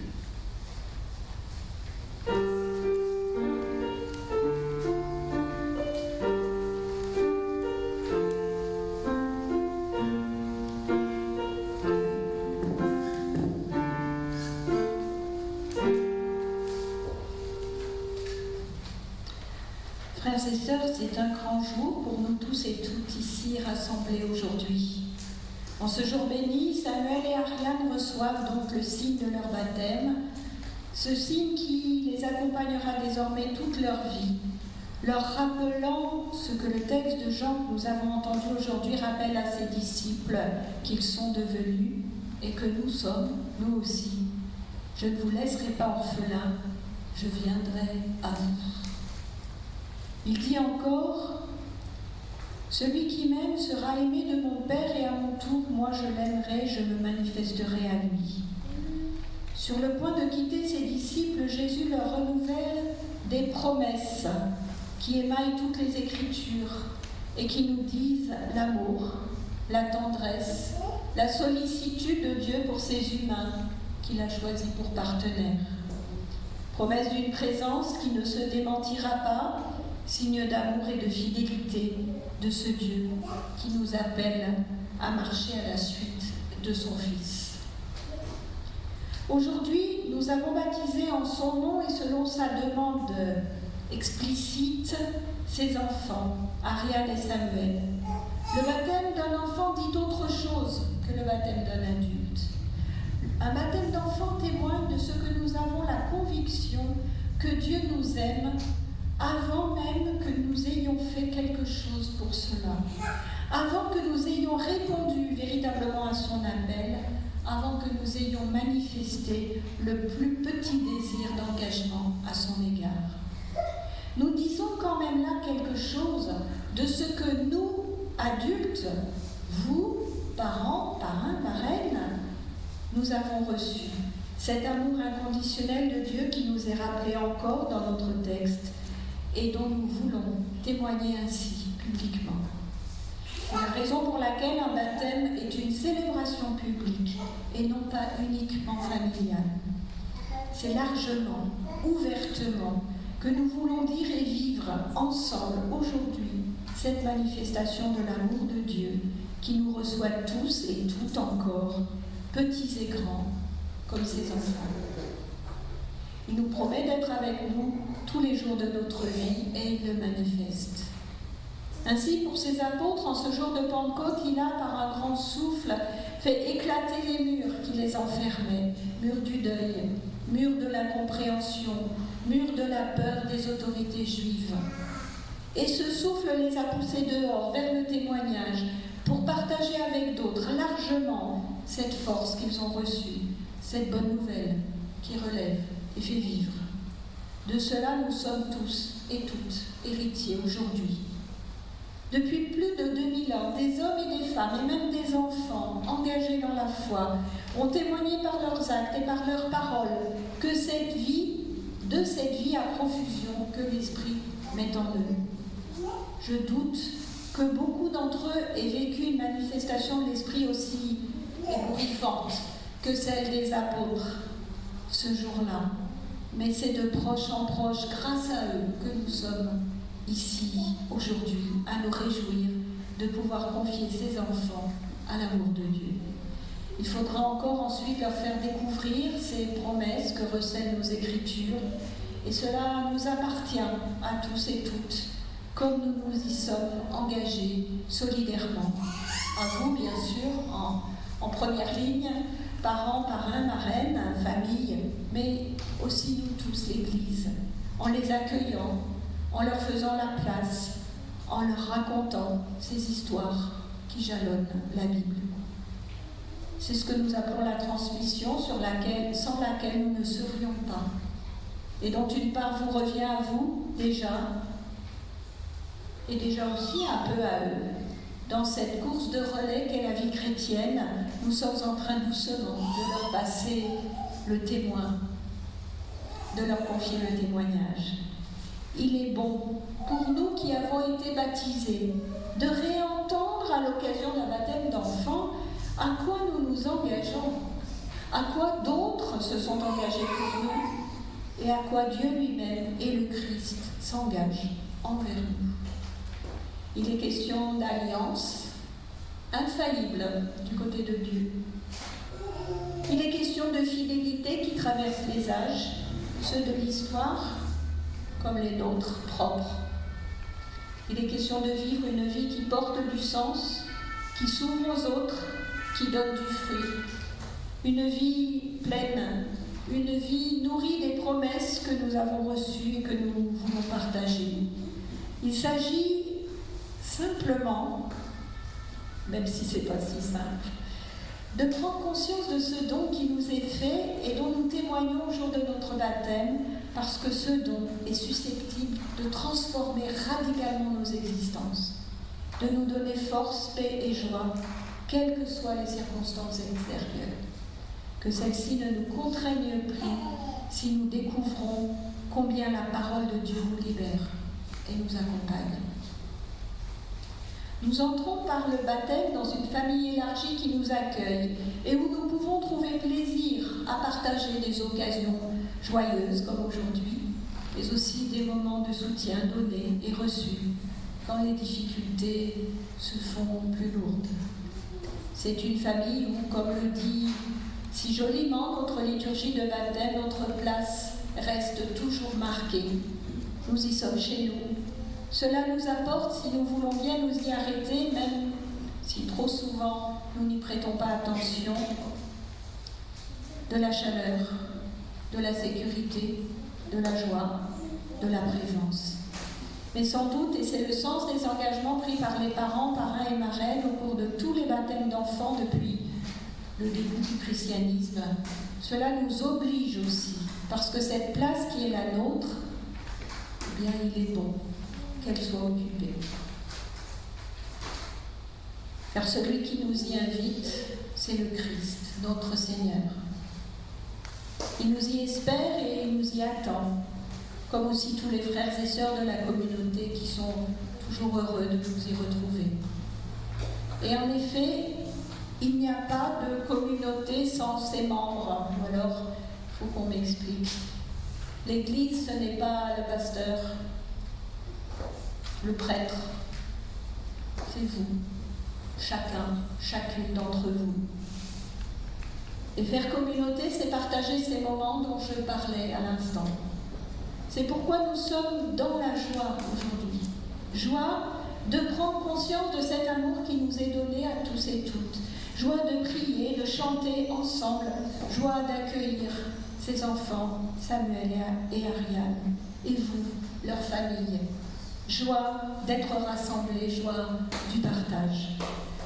Frères et sœurs, c'est un grand jour pour nous tous et toutes ici rassemblés aujourd'hui. En ce jour béni, Samuel et Ariane reçoivent donc le signe de leur baptême, ce signe qui les accompagnera désormais toute leur vie, leur rappelant ce que le texte de Jean que nous avons entendu aujourd'hui rappelle à ses disciples qu'ils sont devenus et que nous sommes, nous aussi. Je ne vous laisserai pas orphelins, je viendrai à vous. Il dit encore, « Celui qui m'aime sera aimé de mon Père et à mon tour, moi je l'aimerai, je me manifesterai à lui. » Sur le point de quitter ses disciples, Jésus leur renouvelle des promesses qui émaillent toutes les Écritures et qui nous disent l'amour, la tendresse, la sollicitude de Dieu pour ses humains qu'il a choisis pour partenaires. Promesse d'une présence qui ne se démentira pas, signe d'amour et de fidélité de ce Dieu qui nous appelle à marcher à la suite de son Fils. Aujourd'hui, nous avons baptisé en son nom et selon sa demande explicite ses enfants, Ariane et Samuel. Le baptême d'un enfant dit autre chose que le baptême d'un adulte. Un baptême d'enfant témoigne de ce que nous avons la conviction que Dieu nous aime avant même que nous ayons fait quelque chose pour cela, avant que nous ayons répondu véritablement à son appel, avant que nous ayons manifesté le plus petit désir d'engagement à son égard. Nous disons quand même là quelque chose de ce que nous, adultes, vous, parents, parrains, marraines, nous avons reçu. Cet amour inconditionnel de Dieu qui nous est rappelé encore dans notre texte et dont nous voulons témoigner ainsi publiquement. C'est la raison pour laquelle un baptême est une célébration publique et non pas uniquement familiale. C'est largement, ouvertement, que nous voulons dire et vivre ensemble aujourd'hui cette manifestation de l'amour de Dieu qui nous reçoit tous et toutes encore, petits et grands, comme ses enfants. Il nous promet d'être avec nous tous les jours de notre vie et il le manifeste. Ainsi, pour ses apôtres, en ce jour de Pentecôte, il a, par un grand souffle, fait éclater les murs qui les enfermaient, murs du deuil, murs de l'incompréhension, murs de la peur des autorités juives. Et ce souffle les a poussés dehors, vers le témoignage, pour partager avec d'autres largement cette force qu'ils ont reçue, cette bonne nouvelle qui relève et fait vivre. De cela, nous sommes tous et toutes héritiers aujourd'hui. Depuis plus de 2000 ans, des hommes et des femmes, et même des enfants engagés dans la foi, ont témoigné par leurs actes et par leurs paroles que de cette vie à profusion que l'Esprit met en eux. Je doute que beaucoup d'entre eux aient vécu une manifestation de l'Esprit aussi ébouriffante que celle des apôtres ce jour-là. Mais c'est de proche en proche, grâce à eux, que nous sommes ici, aujourd'hui, à nous réjouir de pouvoir confier ces enfants à l'amour de Dieu. Il faudra encore ensuite leur faire découvrir ces promesses que recèlent nos Écritures, et cela nous appartient à tous et toutes, comme nous nous y sommes engagés solidairement. À vous, bien sûr, en première ligne, parents, parrains, marraines, famille, mais aussi nous tous, l'Église, en les accueillant, en leur faisant la place, en leur racontant ces histoires qui jalonnent la Bible. C'est ce que nous appelons la transmission, sans laquelle nous ne serions pas, et dont une part vous revient à vous déjà, et déjà aussi un peu à eux. Dans cette course de relais qu'est la vie chrétienne, nous sommes en train doucement de leur passer le témoin, de leur confier le témoignage. Il est bon pour nous qui avons été baptisés de réentendre à l'occasion d'un baptême d'enfant à quoi nous nous engageons, à quoi d'autres se sont engagés pour nous et à quoi Dieu lui-même et le Christ s'engagent envers nous. Il est question d'alliance infaillible du côté de Dieu. Il est question de fidélité qui traverse les âges, ceux de l'histoire comme les nôtres propres. Il est question de vivre une vie qui porte du sens, qui s'ouvre aux autres, qui donne du fruit. Une vie pleine, une vie nourrie des promesses que nous avons reçues et que nous voulons partager. Il s'agit simplement, même si ce n'est pas si simple, de prendre conscience de ce don qui nous est fait et dont nous témoignons au jour de notre baptême, parce que ce don est susceptible de transformer radicalement nos existences, de nous donner force, paix et joie, quelles que soient les circonstances extérieures. Que celles-ci ne nous contraignent plus si nous découvrons combien la parole de Dieu nous libère et nous accompagne. Nous entrons par le baptême dans une famille élargie qui nous accueille et où nous pouvons trouver plaisir à partager des occasions joyeuses comme aujourd'hui, mais aussi des moments de soutien donnés et reçus quand les difficultés se font plus lourdes. C'est une famille où, comme le dit si joliment notre liturgie de baptême, notre place reste toujours marquée. Nous y sommes chez nous. Cela nous apporte, si nous voulons bien nous y arrêter, même si trop souvent nous n'y prêtons pas attention, de la chaleur, de la sécurité, de la joie, de la présence. Mais sans doute, et c'est le sens des engagements pris par les parents, parrains et marraines au cours de tous les baptêmes d'enfants depuis le début du christianisme, cela nous oblige aussi, parce que cette place qui est la nôtre, eh bien, il est bon qu'elle soit occupée. Car celui qui nous y invite, c'est le Christ, notre Seigneur. Il nous y espère et il nous y attend, comme aussi tous les frères et sœurs de la communauté qui sont toujours heureux de nous y retrouver. Et en effet, il n'y a pas de communauté sans ses membres. Ou alors, il faut qu'on m'explique. L'Église, ce n'est pas le pasteur, le prêtre, c'est vous, chacun, chacune d'entre vous. Et faire communauté, c'est partager ces moments dont je parlais à l'instant. C'est pourquoi nous sommes dans la joie aujourd'hui. Joie de prendre conscience de cet amour qui nous est donné à tous et toutes. Joie de prier, de chanter ensemble. Joie d'accueillir ces enfants, Samuel et Ariane, et vous, leur famille. Joie d'être rassemblés, joie du partage.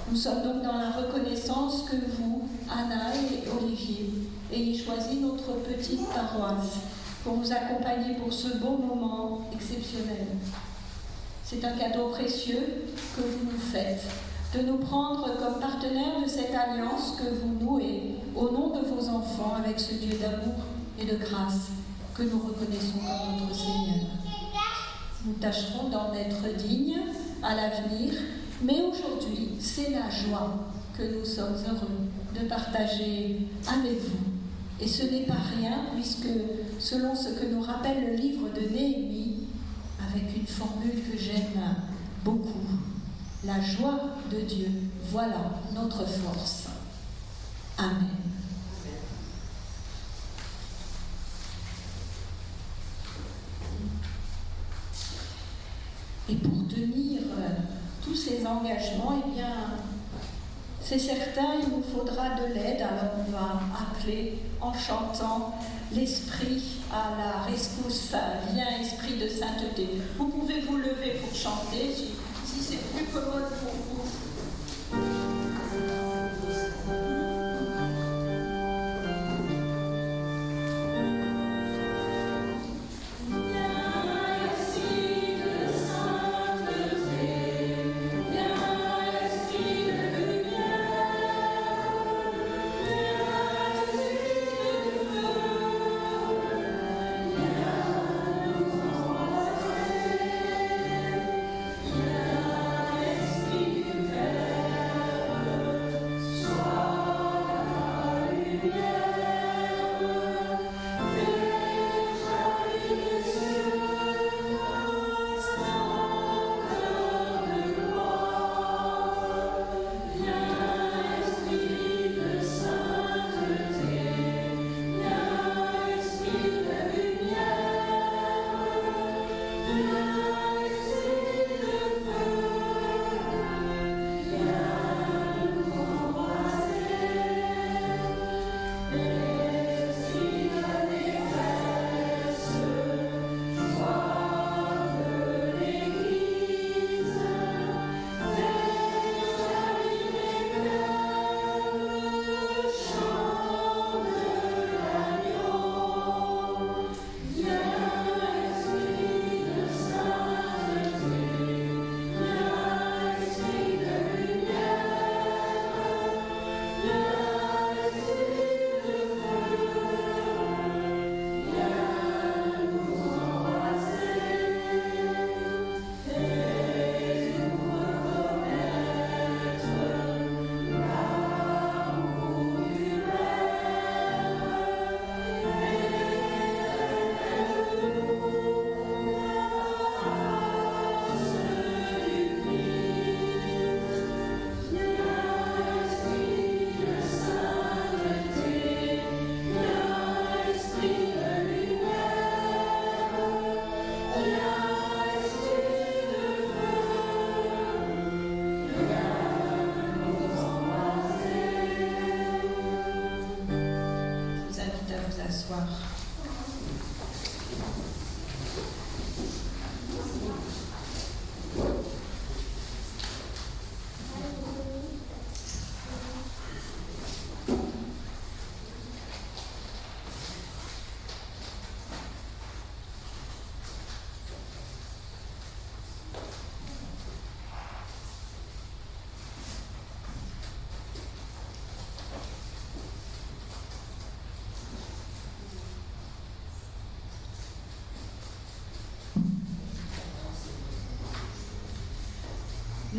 Nous sommes donc dans la reconnaissance que vous, Anna et Olivier, ayez choisi notre petite paroisse pour vous accompagner pour ce beau moment exceptionnel. C'est un cadeau précieux que vous nous faites, de nous prendre comme partenaires de cette alliance que vous nouez au nom de vos enfants avec ce Dieu d'amour et de grâce que nous reconnaissons comme notre Seigneur. Nous tâcherons d'en être dignes à l'avenir, mais aujourd'hui, c'est la joie que nous sommes heureux de partager avec vous. Et ce n'est pas rien, puisque selon ce que nous rappelle le livre de Néhémie, avec une formule que j'aime beaucoup, la joie de Dieu, voilà notre force. Amen. Et pour tenir tous ces engagements, eh bien, c'est certain, il nous faudra de l'aide. Alors on va appeler en chantant l'Esprit à la rescousse. Viens, Esprit de sainteté. Vous pouvez vous lever pour chanter si c'est plus commode pour vous.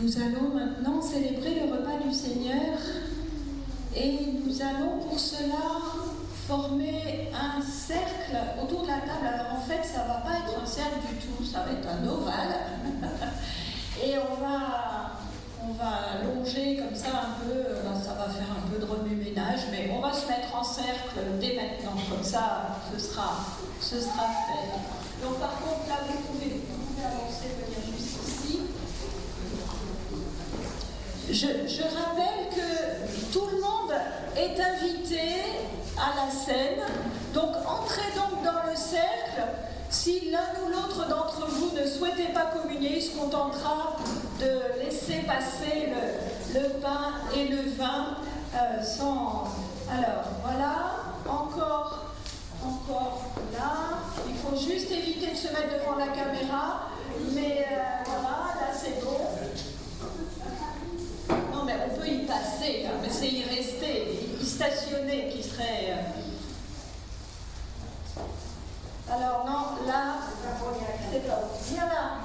Nous allons maintenant célébrer le repas du Seigneur et nous allons pour cela former un cercle autour de la table. Alors en fait, ça ne va pas être un cercle du tout, ça va être un ovale. Et on va longer comme ça un peu, ça va faire un peu de remue-ménage, mais on va se mettre en cercle dès maintenant, comme ça ce sera fait. Donc par contre, là, vous pouvez avancer, venir juste ici. Je rappelle que tout le monde est invité à la scène. Donc entrez donc dans le cercle. Si l'un ou l'autre d'entre vous ne souhaitez pas communier, il se contentera de laisser passer le pain et le vin sans... Alors, voilà, encore là. Il faut juste éviter de se mettre devant la caméra. Mais voilà, là c'est bon. Non, mais on peut y passer, hein, mais c'est y rester, y stationner qui serait... Alors non, là, c'est pas... Viens là.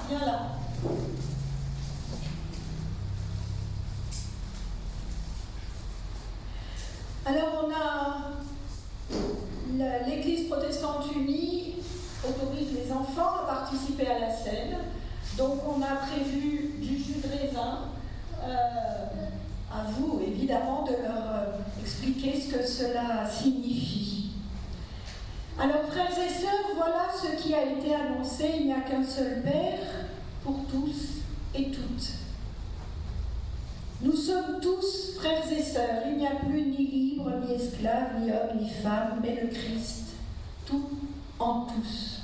Alors on a l'Église protestante unie autorise les enfants à participer à la scène. Donc on a prévu du jus de raisin. À vous évidemment de leur expliquer ce que cela signifie. Alors frères et sœurs, voilà ce qui a été annoncé. Il n'y a qu'un seul Père pour tous et toutes. Nous sommes tous frères et sœurs. Il n'y a plus ni libre, ni esclave, ni homme, ni femme, mais le Christ, tout en tous.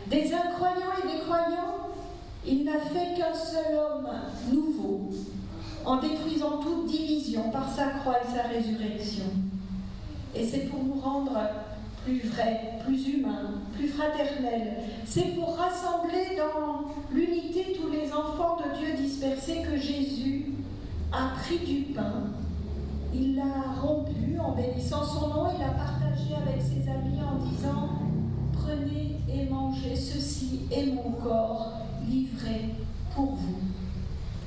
Des incroyants et des croyants, il n'a fait qu'un seul homme nouveau, en détruisant toute division par sa croix et sa résurrection. Et c'est pour nous rendre plus vrais, plus humains, plus fraternels. C'est pour rassembler dans l'unité tous les enfants de Dieu dispersés que Jésus a pris du pain. Il l'a rompu en bénissant son nom, il l'a partagé avec ses amis en disant « Prenez et mangez, ceci est mon corps livré pour vous ».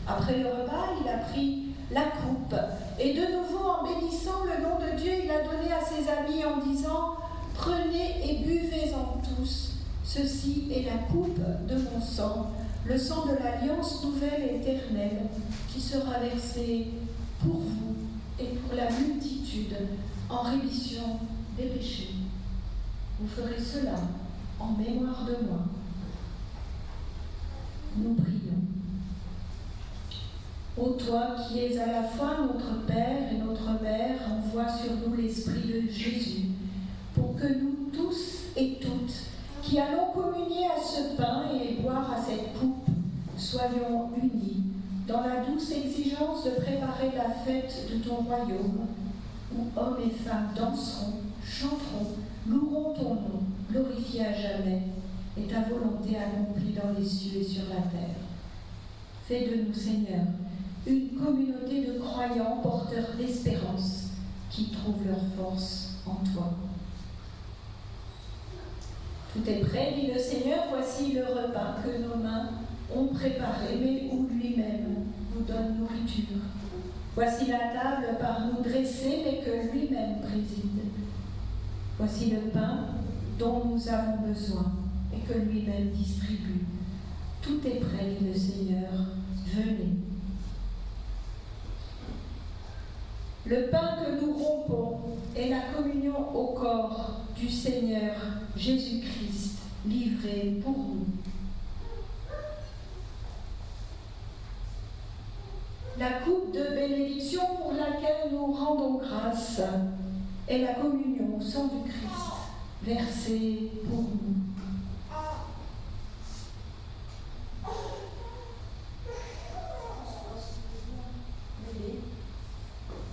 Après le repas, il a pris la coupe et de nouveau en bénissant le nom de Dieu, il a donné à ses amis en disant « Prenez et buvez-en tous, ceci est la coupe de mon sang, le sang de l'alliance nouvelle et éternelle qui sera versé pour vous et pour la multitude en rémission des péchés. Vous ferez cela en mémoire de moi. » Nous prions. Ô toi qui es à la fois notre Père et notre Mère, envoie sur nous l'Esprit de Jésus, pour que nous tous et toutes, qui allons communier à ce pain et boire à cette coupe, soyons unis dans la douce exigence de préparer la fête de ton royaume, où hommes et femmes danseront, chanteront, loueront ton nom, glorifié à jamais, et ta volonté accomplie dans les cieux et sur la terre. Fais de nous, Seigneur, une communauté de croyants porteurs d'espérance qui trouvent leur force en toi. Tout est prêt, dit le Seigneur, voici le repas que nos mains ont préparé, mais où lui-même nous donne nourriture. Voici la table par nous dressée, mais que lui-même préside. Voici le pain dont nous avons besoin et que lui-même distribue. Tout est prêt, dit le Seigneur, venez. Le pain que nous rompons est la communion au corps du Seigneur Jésus-Christ, livré pour nous. La coupe de bénédiction pour laquelle nous rendons grâce est la communion au sang du Christ, versée pour nous.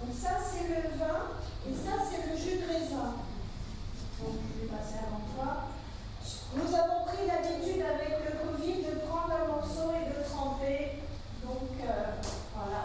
Donc ça c'est le vin et ça c'est le jus de raisin. Donc je vais passer avant toi. Nous avons pris l'habitude avec le Covid de prendre un morceau et de tremper. Donc voilà.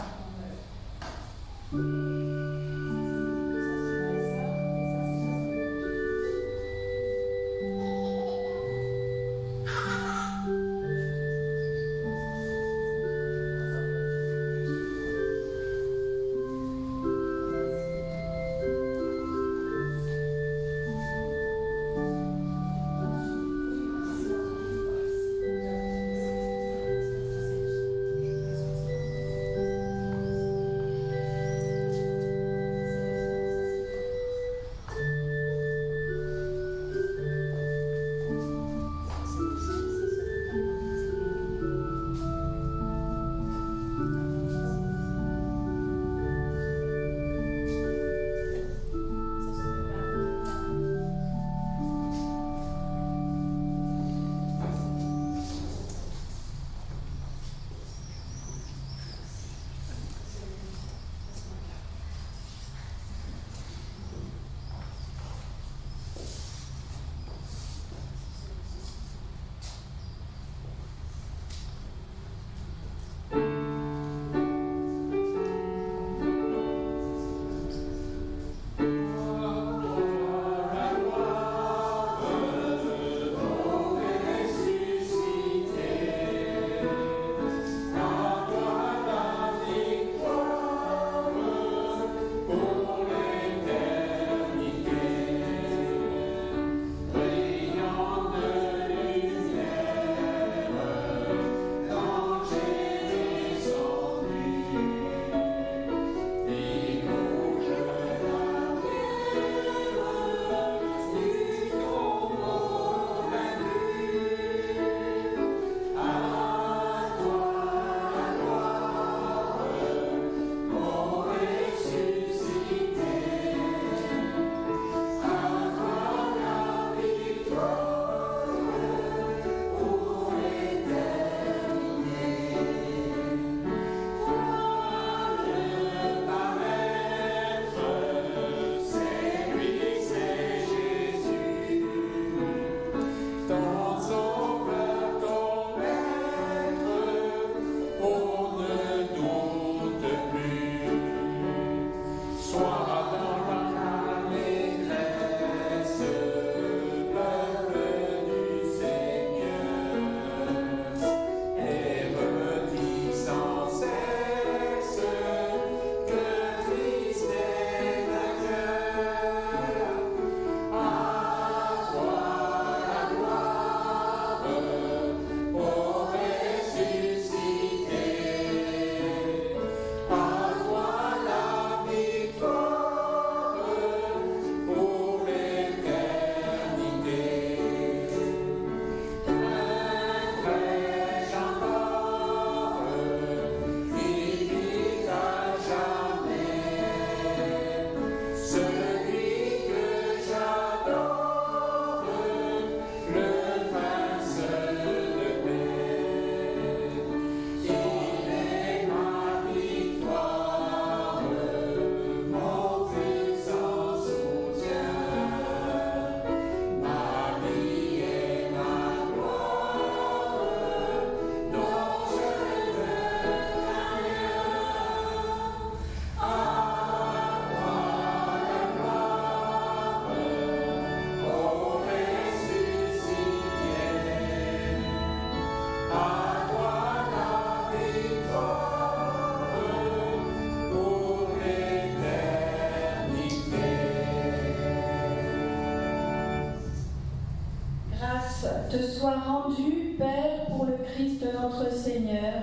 te soit rendu, Père, pour le Christ notre Seigneur,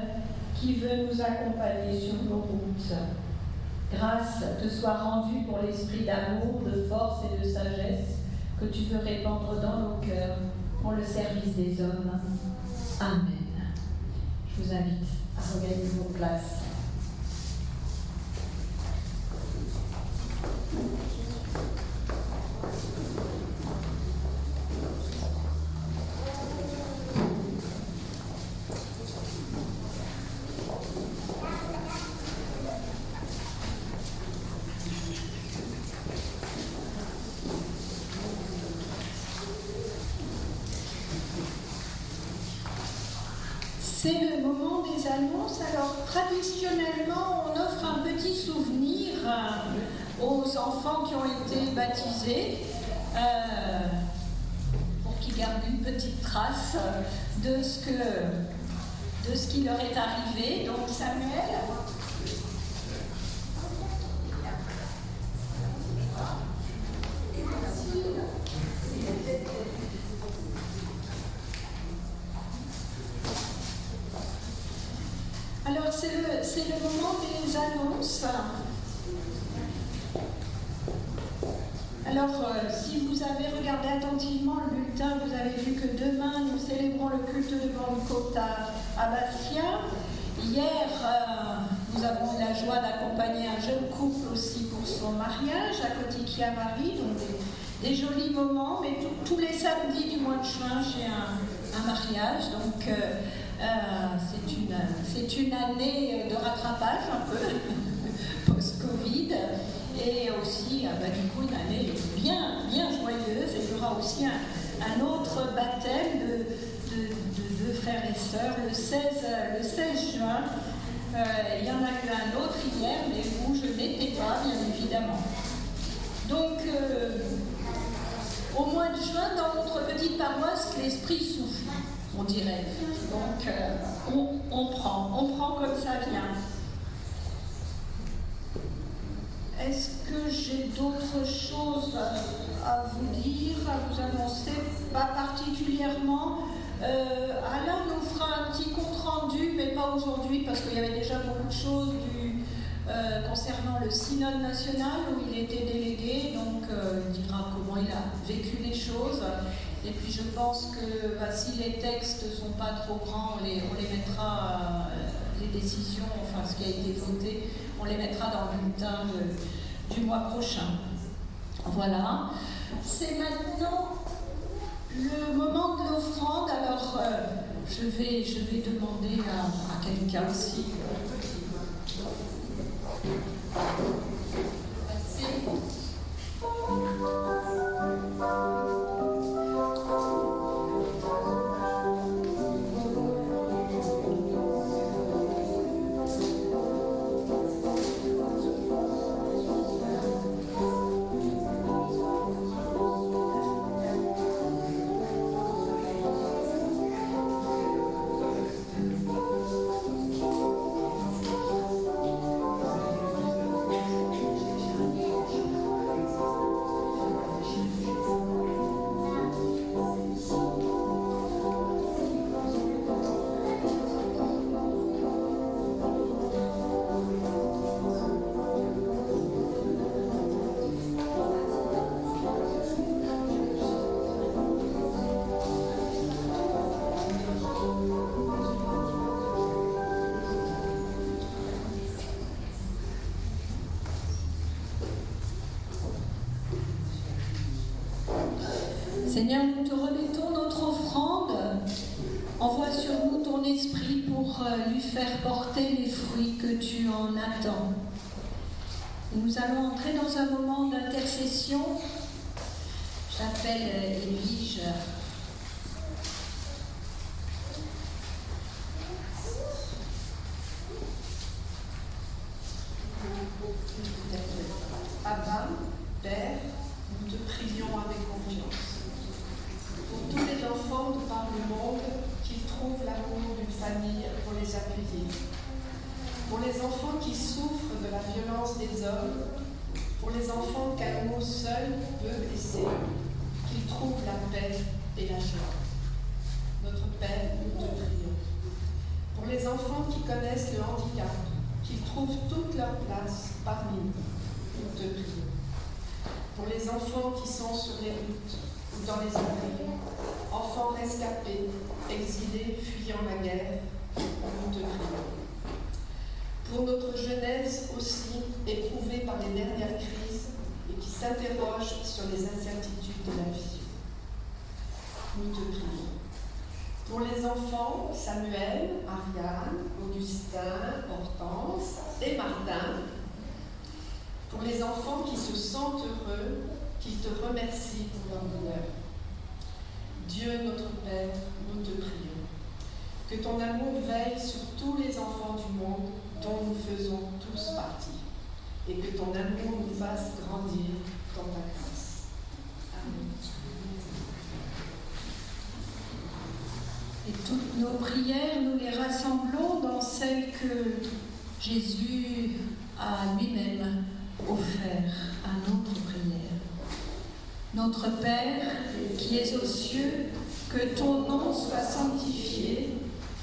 qui veut nous accompagner sur nos routes. Grâce te soit rendue pour l'esprit d'amour, de force et de sagesse que tu veux répandre dans nos cœurs pour le service des hommes. Amen. Je vous invite à regagner vos places. C'est le moment des annonces. Alors, traditionnellement, on offre un petit souvenir aux enfants qui ont été baptisés pour qu'ils gardent une petite trace de ce qui leur est arrivé. Donc, Samuel. Alors, c'est le moment des annonces. Alors, si vous avez regardé attentivement le bulletin, vous avez vu que demain, nous célébrons le culte de Pentecôte à Bastia. Hier, nous avons eu la joie d'accompagner un jeune couple aussi pour son mariage à Kotiki-Amari, donc des jolis moments. Mais tous les samedis du mois de juin, j'ai un mariage, donc c'est une année de rattrapage un peu post-Covid, et aussi du coup une année bien joyeuse. Et il y aura aussi un autre baptême de frères et sœurs le 16 juin. Il y en a eu un autre hier, mais où je n'étais pas, bien évidemment. Donc au mois de juin, dans notre petite paroisse, l'esprit souffle, on dirait. Donc, on prend comme ça vient. Est-ce que j'ai d'autres choses à vous dire, à vous annoncer? Pas particulièrement. Alain nous fera un petit compte-rendu, mais pas aujourd'hui, parce qu'il y avait déjà beaucoup de choses concernant le synode national où il était délégué, donc il dira comment il a vécu les choses. Et puis je pense que si les textes ne sont pas trop grands, on les mettra, les décisions, enfin ce qui a été voté, on les mettra dans le bulletin du mois prochain. Voilà. C'est maintenant le moment de l'offrande. Alors je vais demander à quelqu'un aussi. Seigneur, nous te remettons notre offrande. Envoie sur nous ton esprit pour lui faire porter les fruits que tu en attends. Nous allons entrer dans un moment d'intercession. J'appelle Élige. Abba, Père, nous te prions avec confiance. Pour tous les enfants de par le monde, qu'ils trouvent l'amour d'une famille pour les accueillir. Pour les enfants qui souffrent de la violence des hommes, pour les enfants qu'un mot seul peut blesser, qu'ils trouvent la paix et la joie. Père, nous te prions. Pour les enfants qui connaissent le handicap, qu'ils trouvent toute leur place parmi nous, nous te prions. Pour les enfants qui sont sur les routes ou dans les abris, enfants rescapés, exilés, fuyant la guerre, nous te prions. Pour notre jeunesse aussi, éprouvée par les dernières crises et qui s'interroge sur les incertitudes de la vie, nous te prions. Pour les enfants, Samuel, Ariane, Augustin, Hortense et Martin, pour les enfants qui se sentent heureux, qui te remercient pour leur bonheur. Dieu notre Père, nous te prions. Que ton amour veille sur tous les enfants du monde dont nous faisons tous partie, et que ton amour nous fasse grandir dans ta grâce. Amen. Et toutes nos prières, nous les rassemblons dans celles que Jésus a lui-même offert à notre prière. Notre Père, qui es aux cieux, que ton nom soit sanctifié,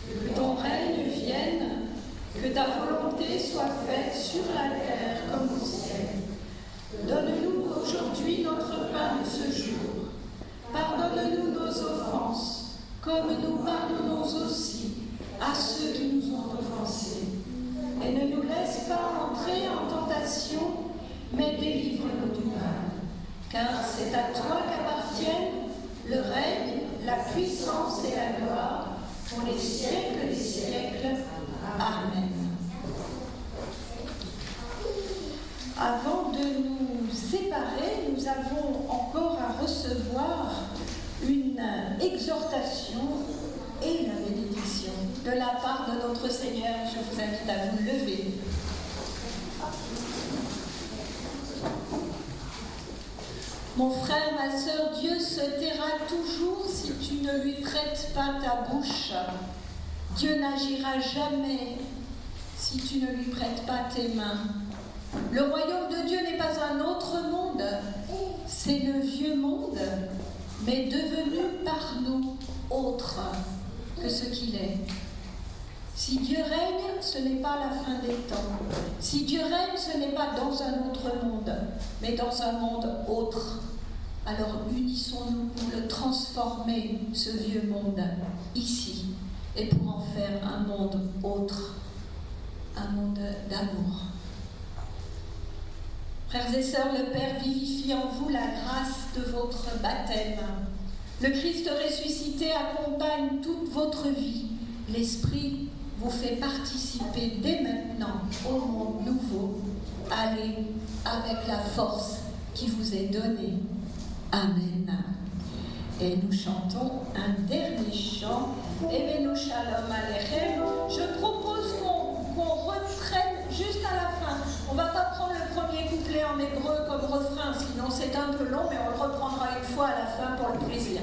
que ton règne vienne, que ta volonté soit faite sur la terre comme au ciel. Donne-nous aujourd'hui notre pain de ce jour. Pardonne-nous nos offenses, comme nous pardonnons aussi à ceux qui nous ont offensés. Et ne nous laisse pas entrer en tentation, mais délivre-nous du mal. Car c'est à toi qu'appartiennent le règne, la puissance et la gloire pour les siècles des siècles. Amen. Avant de nous séparer, nous avons encore à recevoir une exhortation et la bénédiction de la part de notre Seigneur. Je vous invite à vous lever. Mon frère, ma sœur, Dieu se taira toujours si tu ne lui prêtes pas ta bouche. Dieu n'agira jamais si tu ne lui prêtes pas tes mains. Le royaume de Dieu n'est pas un autre monde, c'est le vieux monde, mais devenu par nous autre que ce qu'il est. Si Dieu règne, ce n'est pas la fin des temps. Si Dieu règne, ce n'est pas dans un autre monde, mais dans un monde autre. Alors unissons-nous pour le transformer, ce vieux monde, ici, et pour en faire un monde autre, un monde d'amour. Frères et sœurs, le Père vivifie en vous la grâce de votre baptême. Le Christ ressuscité accompagne toute votre vie. L'Esprit vous fait participer dès maintenant au monde nouveau. Allez avec la force qui vous est donnée. Amen. Et nous chantons un dernier chant. Evenu Shalom Aleichem. Je propose qu'on reprenne juste à la fin. On ne va pas prendre le premier couplet en hébreu comme refrain, sinon c'est un peu long, mais on le reprendra une fois à la fin pour le plaisir.